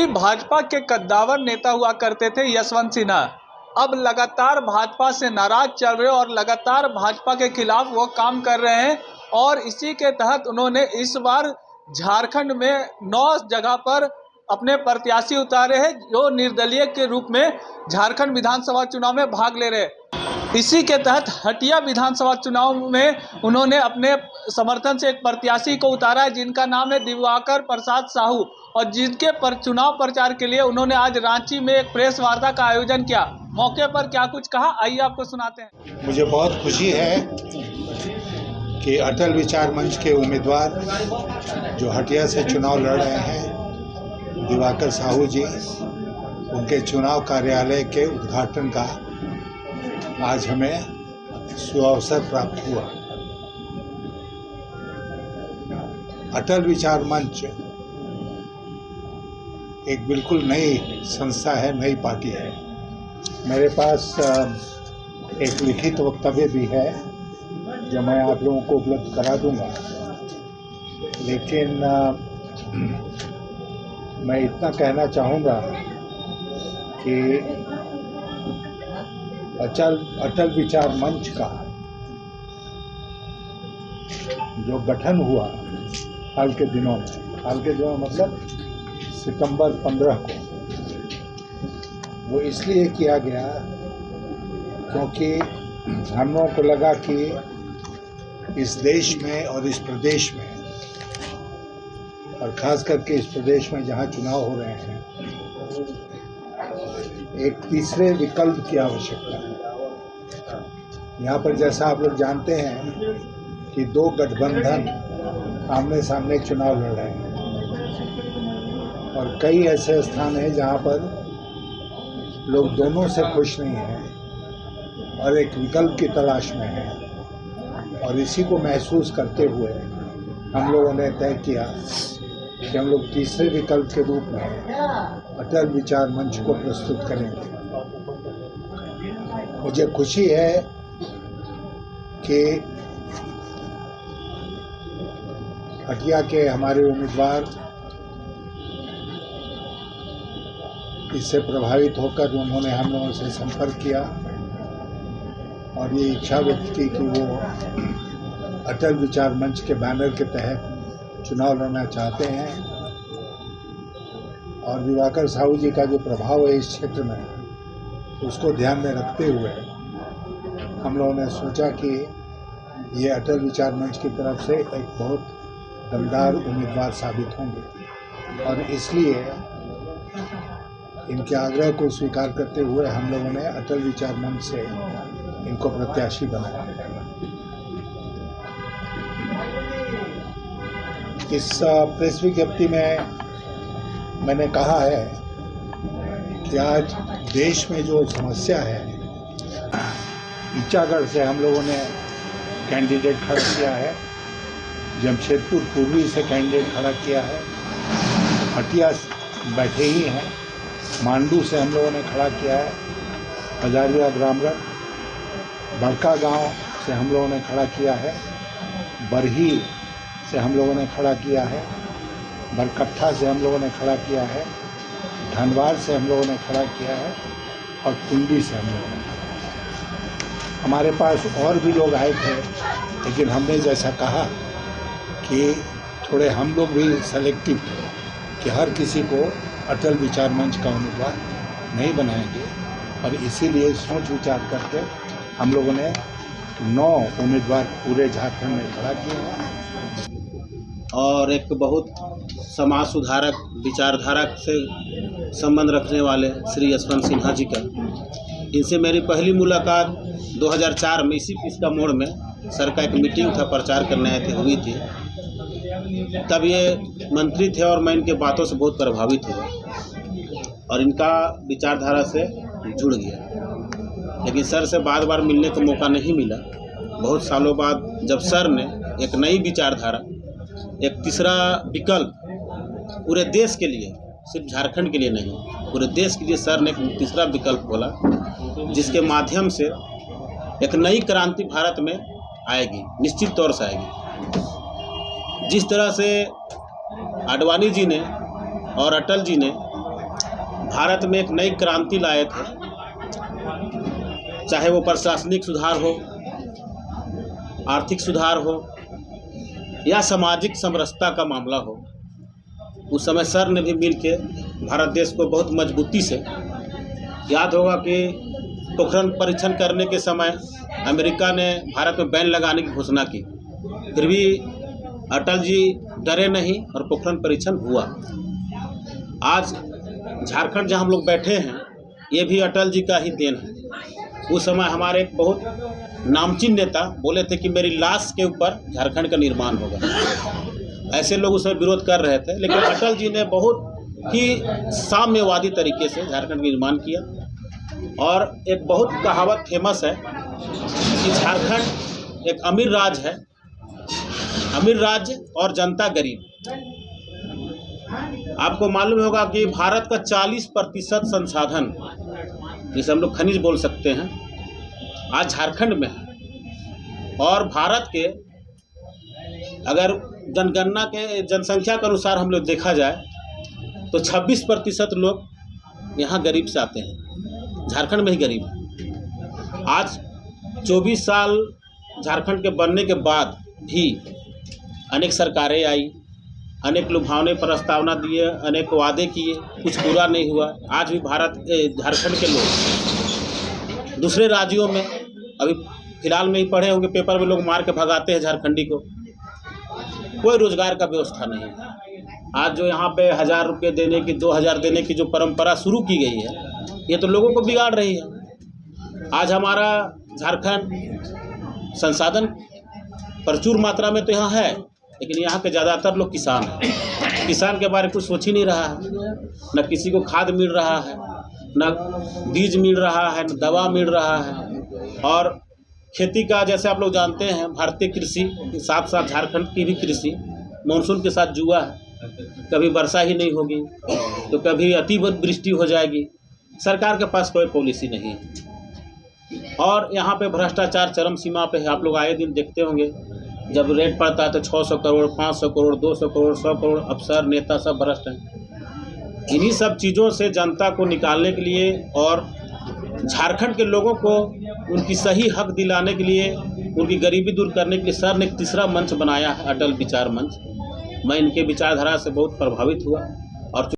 पूर्वी भाजपा के कद्दावर नेता हुआ करते थे यशवंत सिन्हा, अब लगातार भाजपा से नाराज चल रहे और लगातार भाजपा के खिलाफ वो काम कर रहे हैं। और इसी के तहत उन्होंने इस बार झारखंड में 9 जगह पर अपने प्रत्याशी उतारे हैं, जो निर्दलीय के रूप में झारखंड विधानसभा चुनाव में भाग ले रहे हैं। इसी के तहत हटिया विधानसभा चुनाव में उन्होंने अपने समर्थन से एक प्रत्याशी को उतारा है, जिनका नाम है दिवाकर प्रसाद साहू, और जिनके चुनाव प्रचार के लिए उन्होंने आज रांची में एक प्रेस वार्ता का आयोजन किया। मौके पर क्या कुछ कहा, आइए आपको सुनाते हैं। मुझे बहुत खुशी है कि अटल विचार मंच के उम्मीदवार जो हटिया से चुनाव लड़ रहे हैं, दिवाकर साहू जी, उनके चुनाव कार्यालय के उद्घाटन का आज हमें सुअवसर प्राप्त हुआ। अटल विचार मंच एक बिल्कुल नई संस्था है, नई पार्टी है। मेरे पास एक लिखित वक्तव्य भी है जो मैं आप लोगों को उपलब्ध करा दूंगा, लेकिन मैं इतना कहना चाहूँगा कि अटल विचार मंच का जो गठन हुआ हाल के दिनों मतलब सितंबर 15 को, वो इसलिए किया गया क्योंकि हम लोगों को लगा कि इस देश में और इस प्रदेश में, और ख़ास करके इस प्रदेश में जहाँ चुनाव हो रहे हैं, एक तीसरे विकल्प की आवश्यकता है। यहाँ पर जैसा आप लोग जानते हैं कि 2 गठबंधन आमने सामने चुनाव लड़ रहे हैं, और कई ऐसे स्थान हैं जहाँ पर लोग दोनों से खुश नहीं हैं और एक विकल्प की तलाश में हैं। और इसी को महसूस करते हुए हम लोगों ने तय किया कि हम लोग तीसरे विकल्प के रूप में अटल विचार मंच को प्रस्तुत करेंगे। मुझे खुशी है कि हटिया के हमारे उम्मीदवार इससे प्रभावित होकर उन्होंने हम लोगों से संपर्क किया और ये इच्छा व्यक्त की कि वो अटल विचार मंच के बैनर के तहत चुनाव लड़ना चाहते हैं। और दिवाकर साहू जी का जो प्रभाव है इस क्षेत्र में, उसको ध्यान में रखते हुए हम लोगों ने सोचा कि ये अटल विचार मंच की तरफ से एक बहुत दमदार उम्मीदवार साबित होंगे, और इसलिए इनके आग्रह को स्वीकार करते हुए हम लोगों ने अटल विचार मंच से इनको प्रत्याशी बनाया। इस प्रेस विज्ञप्ति में मैंने कहा है कि आज देश में जो समस्या है, ईचागढ़ से हम लोगों ने कैंडिडेट खड़ा किया है, जमशेदपुर पूर्वी से कैंडिडेट खड़ा किया है, हटिया बैठे ही हैं, मांडू से हम लोगों ने खड़ा किया है, हजारिया ग्रामगढ़, बड़का गांव से हम लोगों ने खड़ा किया है, बरही से हम लोगों ने खड़ा किया है, बरकट्ठा से हम लोगों ने खड़ा किया है, धनवार से हम लोगों ने खड़ा किया है, और टुंडी से हम लोगों ने खड़ा किया। हमारे पास और भी लोग आए थे, लेकिन हमने जैसा कहा कि थोड़े हम लोग भी सेलेक्टिव थे कि हर किसी को अटल विचार मंच का उम्मीदवार नहीं बनाएंगे, और इसीलिए सोच विचार करके हम लोगों ने 9 उम्मीदवार पूरे झारखंड में खड़ा किए हैं। और एक बहुत समाज सुधारक विचारधारा से संबंध रखने वाले श्री यशवंत सिन्हा जी का, इनसे मेरी पहली मुलाकात 2004 में इसी पिस्का मोड़ में सर का एक मीटिंग था, प्रचार करने आए थे, हुई थी। तब ये मंत्री थे और मैं इनके बातों से बहुत प्रभावित हुआ और इनका विचारधारा से जुड़ गया। लेकिन सर से बार बार मिलने का मौका नहीं मिला। बहुत सालों बाद जब सर ने एक नई विचारधारा, एक तीसरा विकल्प पूरे देश के लिए, सिर्फ झारखंड के लिए नहीं, पूरे देश के लिए सर ने एक तीसरा विकल्प खोला, जिसके माध्यम से एक नई क्रांति भारत में आएगी, निश्चित तौर से आएगी। जिस तरह से आडवाणी जी ने और अटल जी ने भारत में एक नई क्रांति लाए थे, चाहे वो प्रशासनिक सुधार हो, आर्थिक सुधार हो या सामाजिक समरसता का मामला हो। उस समय सर ने भी मिलके भारत देश को बहुत मजबूती से, याद होगा कि पोखरण परीक्षण करने के समय अमेरिका ने भारत में बैन लगाने की घोषणा की, फिर भी अटल जी डरे नहीं और पोखरण परीक्षण हुआ। आज झारखंड जहां हम लोग बैठे हैं, ये भी अटल जी का ही देन है। उस समय हमारे एक बहुत नामचीन नेता बोले थे कि मेरी लाश के ऊपर झारखंड का निर्माण होगा। ऐसे लोग उस समय विरोध कर रहे थे, लेकिन अटल जी ने बहुत ही साम्यवादी तरीके से झारखंड का निर्माण किया। और एक बहुत कहावत फेमस है कि झारखंड एक अमीर राज्य है, अमीर राज्य और जनता गरीब। आपको मालूम होगा कि भारत का 40% संसाधन, जिसे हम लोग खनिज बोल सकते हैं, आज झारखंड में है। और भारत के अगर जनगणना के जनसंख्या के अनुसार हम लोग देखा जाए तो 26% लोग यहाँ गरीब से आते हैं, झारखंड में ही गरीब है। आज 24 साल झारखंड के बनने के बाद भी अनेक सरकारें आई, अनेक लुभावने प्रस्तावना दिए, अनेक वादे किए, कुछ पूरा नहीं हुआ। आज भी झारखंड के लोग दूसरे राज्यों में, अभी फिलहाल में ही पढ़े होंगे पेपर में, लोग मार के भगाते हैं झारखंडी को। कोई रोजगार का व्यवस्था नहीं है। आज जो यहाँ पे 1000 रुपये देने की, 2000 देने की जो परंपरा शुरू की गई है, ये तो लोगों को बिगाड़ रही है। आज हमारा झारखंड संसाधन प्रचुर मात्रा में तो यहाँ है, लेकिन यहाँ के ज़्यादातर लोग किसान हैं। किसान के बारे में कुछ सोच ही नहीं रहा है। न किसी को खाद मिल रहा है, न बीज मिल रहा है, न दवा मिल रहा है। और खेती का, जैसे आप लोग जानते हैं, भारतीय कृषि के साथ साथ झारखंड की भी कृषि मानसून के साथ जुआ है। कभी वर्षा ही नहीं होगी तो कभी अतिवृष्टि हो जाएगी। सरकार के पास कोई पॉलिसी नहीं है। और यहाँ पे भ्रष्टाचार चरम सीमा पे है। आप लोग आए दिन देखते होंगे, जब रेट पड़ता है तो 600 करोड़, 500 करोड़, 200 करोड़, 100 करोड़, अफसर नेता सब भ्रष्ट हैं। इन्हीं सब चीज़ों से जनता को निकालने के लिए और झारखंड के लोगों को उनकी सही हक दिलाने के लिए, उनकी गरीबी दूर करने के लिए सर ने एक तीसरा मंच बनाया है, अटल विचार मंच। मैं इनके विचारधारा से बहुत प्रभावित हुआ और